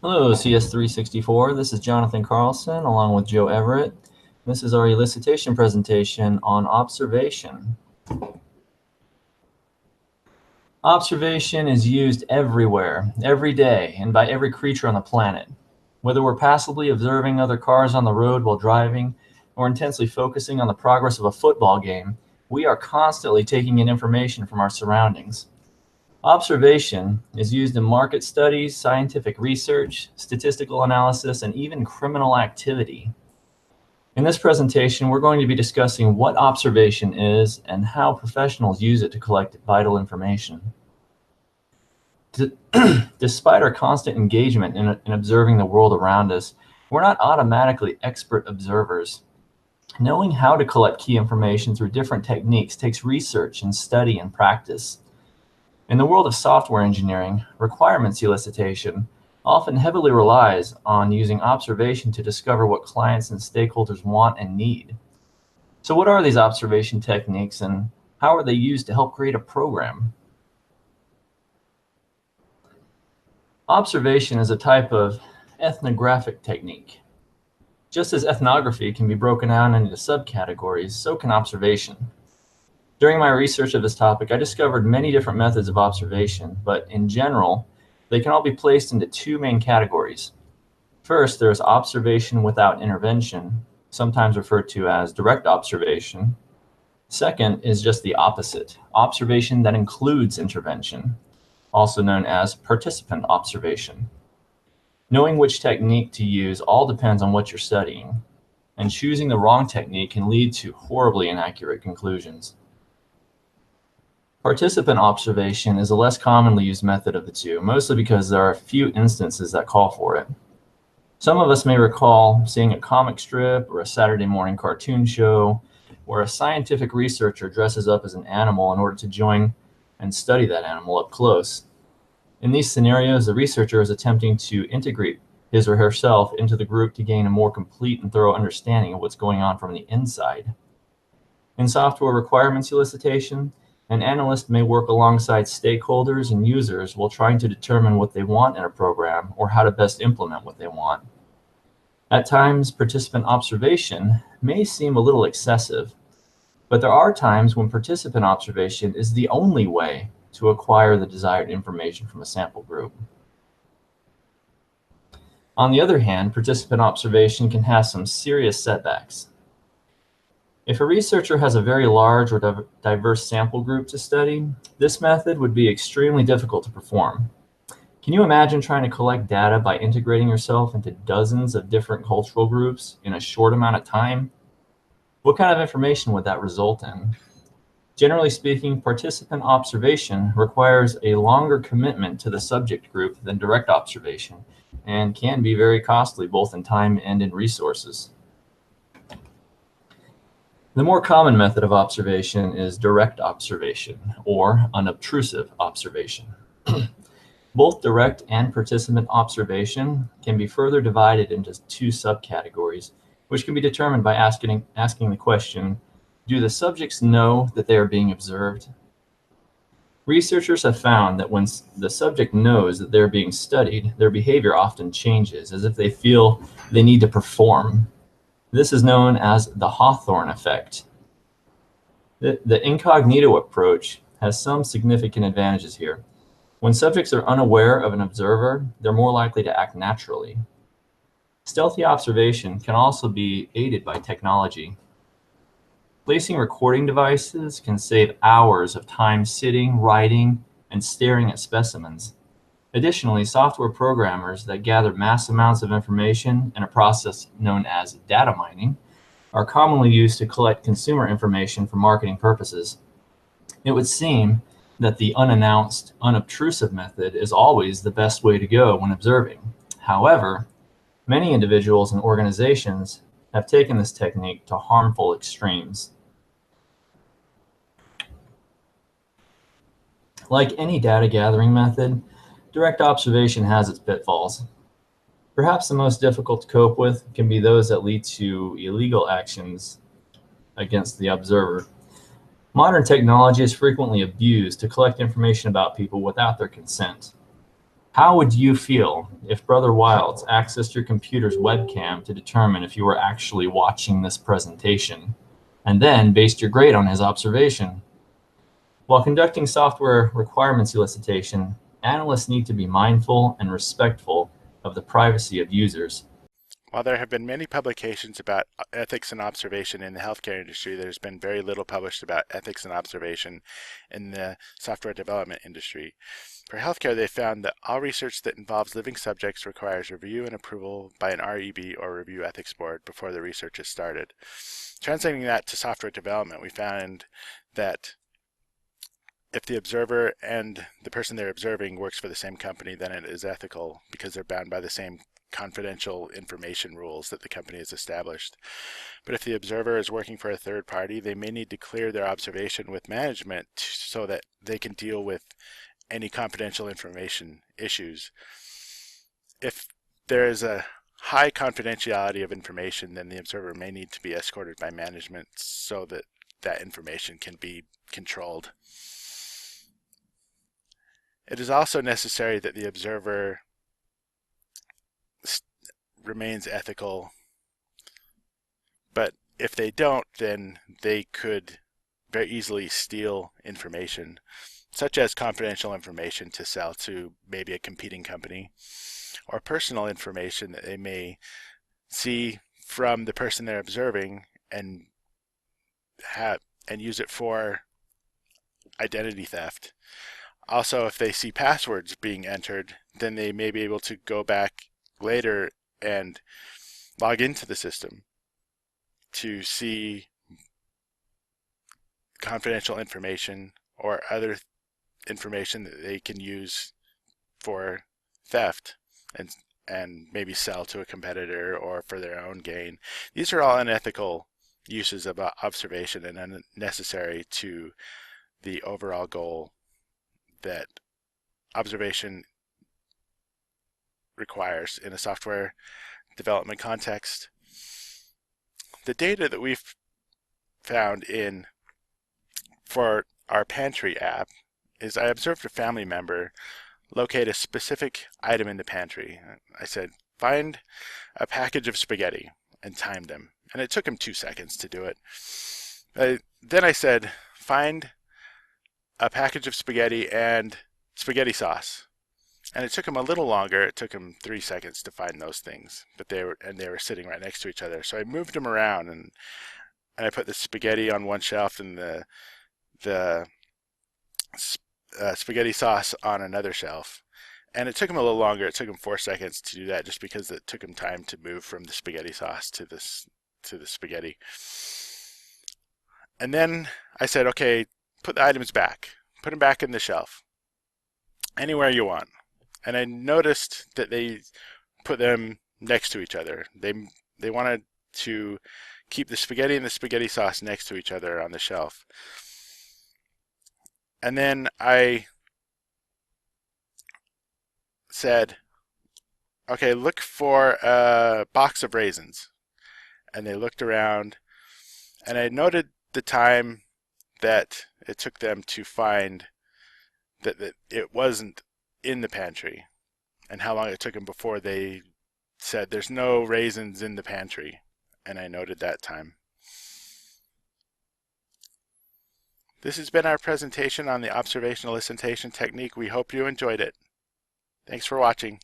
Hello, CS364. This is Jonathan Carlson along with Joe Everett. This is our elicitation presentation on observation. Observation is used everywhere, every day, and by every creature on the planet. Whether we're passively observing other cars on the road while driving or intensely focusing on the progress of a football game, we are constantly taking in information from our surroundings. Observation is used in market studies, scientific research, statistical analysis, and even criminal activity. In this presentation, we're going to be discussing what observation is and how professionals use it to collect vital information. Despite our constant engagement in observing the world around us, we're not automatically expert observers. Knowing how to collect key information through different techniques takes research and study and practice. In the world of software engineering, requirements elicitation often heavily relies on using observation to discover what clients and stakeholders want and need. So what are these observation techniques and how are they used to help create a program? Observation is a type of ethnographic technique. Just as ethnography can be broken down into subcategories, so can observation. During my research of this topic, I discovered many different methods of observation, but in general, they can all be placed into two main categories. First, there is observation without intervention, sometimes referred to as direct observation. Second is just the opposite, observation that includes intervention, also known as participant observation. Knowing which technique to use all depends on what you're studying, and choosing the wrong technique can lead to horribly inaccurate conclusions. Participant observation is a less commonly used method of the two, mostly because there are a few instances that call for it. Some of us may recall seeing a comic strip or a Saturday morning cartoon show where a scientific researcher dresses up as an animal in order to join and study that animal up close. In these scenarios, the researcher is attempting to integrate his or herself into the group to gain a more complete and thorough understanding of what's going on from the inside. In software requirements elicitation, an analyst may work alongside stakeholders and users while trying to determine what they want in a program or how to best implement what they want. At times, participant observation may seem a little excessive, but there are times when participant observation is the only way to acquire the desired information from a sample group. On the other hand, participant observation can have some serious setbacks. If a researcher has a very large or diverse sample group to study, this method would be extremely difficult to perform. Can you imagine trying to collect data by integrating yourself into dozens of different cultural groups in a short amount of time? What kind of information would that result in? Generally speaking, participant observation requires a longer commitment to the subject group than direct observation and can be very costly both in time and in resources. The more common method of observation is direct observation or unobtrusive observation. Both direct and participant observation can be further divided into two subcategories, which can be determined by asking the question, do the subjects know that they are being observed? Researchers have found that when the subject knows that they're being studied, their behavior often changes, as if they feel they need to perform. This is known as the Hawthorne effect. The incognito approach has some significant advantages here. When subjects are unaware of an observer, they're more likely to act naturally. Stealthy observation can also be aided by technology. Placing recording devices can save hours of time sitting, writing, and staring at specimens. Additionally, software programmers that gather mass amounts of information in a process known as data mining are commonly used to collect consumer information for marketing purposes. It would seem that the unannounced, unobtrusive method is always the best way to go when observing. However, many individuals and organizations have taken this technique to harmful extremes. Like any data gathering method, direct observation has its pitfalls. Perhaps the most difficult to cope with can be those that lead to illegal actions against the observer. Modern technology is frequently abused to collect information about people without their consent. How would you feel if Brother Wilds accessed your computer's webcam to determine if you were actually watching this presentation, and then based your grade on his observation? While conducting software requirements elicitation, analysts need to be mindful and respectful of the privacy of users. While there have been many publications about ethics and observation in the healthcare industry, there's been very little published about ethics and observation in the software development industry. For healthcare, they found that all research that involves living subjects requires review and approval by an REB or Review Ethics Board before the research is started. Translating that to software development, we found that if the observer and the person they're observing works for the same company, then it is ethical because they're bound by the same confidential information rules that the company has established. But if the observer is working for a third party, they may need to clear their observation with management so that they can deal with any confidential information issues. If there is a high confidentiality of information, then the observer may need to be escorted by management so that that information can be controlled. It is also necessary that the observer remains ethical, but if they don't, then they could very easily steal information, such as confidential information to sell to maybe a competing company, or personal information that they may see from the person they're observing and use it for identity theft. Also, if they see passwords being entered, then they may be able to go back later and log into the system to see confidential information or other information that they can use for theft and maybe sell to a competitor or for their own gain. These are all unethical uses of observation and unnecessary to the overall goal that observation requires in a software development context. The data that we've found for our pantry app is I observed a family member locate a specific item in the pantry. I said, find a package of spaghetti, and timed him. And it took him 2 seconds to do it. Then I said, find a package of spaghetti and spaghetti sauce. And it took him a little longer. It took him 3 seconds to find those things, but they were sitting right next to each other. So I moved them around and I put the spaghetti on one shelf and the spaghetti sauce on another shelf. And it took him a little longer. It took him 4 seconds to do that, just because it took him time to move from the spaghetti sauce to the spaghetti. And then I said, okay, put the items back. Put them back in the shelf, anywhere you want. And I noticed that they put them next to each other. They wanted to keep the spaghetti and the spaghetti sauce next to each other on the shelf. And then I said, okay, look for a box of raisins. And they looked around, and I noted the time that it took them to find that it wasn't in the pantry, and how long it took them before they said there's no raisins in the pantry, and I noted that time. This has been our presentation on the observational elicitation technique. We hope you enjoyed it. Thanks for watching.